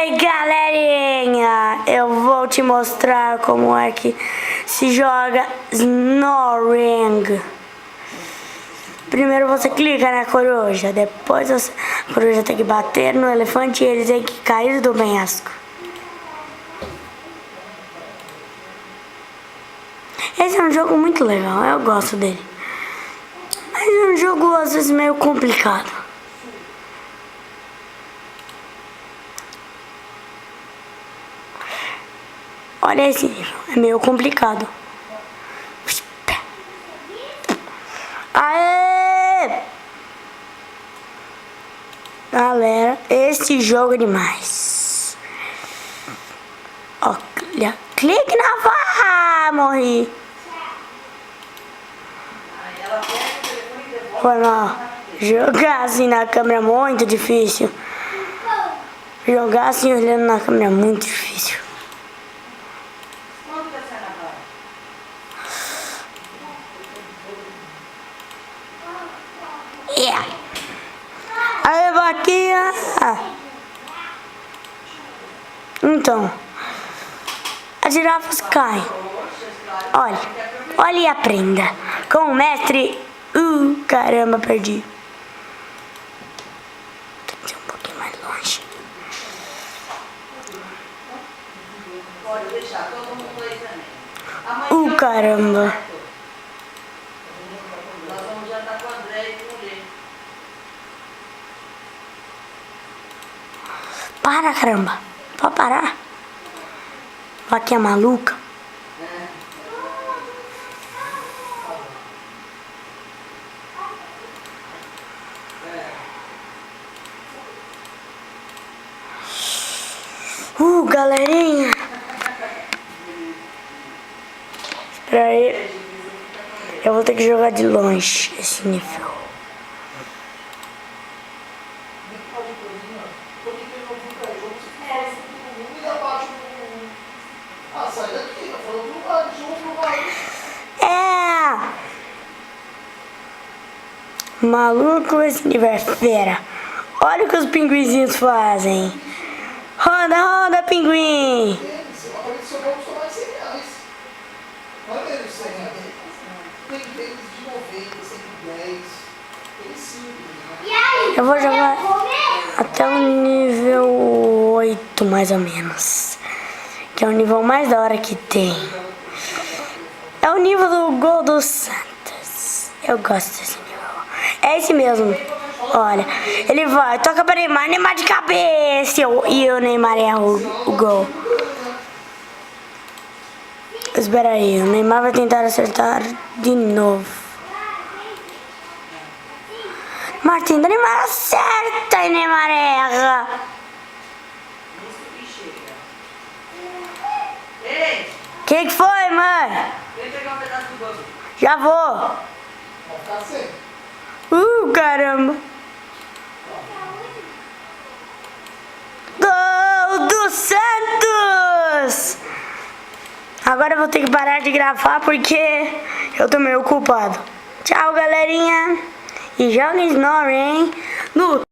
Oi, galerinha! Eu vou te mostrar como é que se joga Snoring. Primeiro você clica na coruja, depois a coruja tem que bater no elefante e ele tem que cair do penhasco. Esse é um jogo muito legal, eu gosto dele. Mas é um jogo às vezes meio complicado. Olha esse nível, é meio complicado. Aê! Galera, esse jogo é demais. Olha, clique na barra, morri. Foi mal. Jogar assim na câmera é muito difícil. Jogar assim olhando na câmera é muito difícil. Yeah. Aí, vaquinha. Então, as girafas caem. Olha e aprenda. Com o mestre. Caramba, perdi. Tem que ser um pouquinho mais longe. Pode deixar, todo mundo aí também. Caramba. Nós vamos jantar com o André e com o Lê. Para, caramba. Pode parar. Vaquinha maluca. Galerinha. Espera aí. Eu vou ter que jogar de longe esse nível. Maluco, esse nível é fera. Olha o que os pinguinzinhos fazem. Roda, roda, pinguim. Eu vou jogar até o nível 8, mais ou menos. Que é o nível mais da hora que tem. É o nível do Gol dos Santos. Eu gosto desse nível. É esse mesmo. Olha, ele vai, toca para Neymar, Neymar de cabeça. E o Neymar erra o gol. Espera aí, o Neymar vai tentar acertar de novo. Martim, o Neymar acerta e Neymar erra. Que foi, mãe? Vem pegar um pedaço do bolo. Já vou. Caramba. Gol do Santos! Agora eu vou ter que parar de gravar porque eu tô meio ocupado. Tchau, galerinha. E joga Snoring no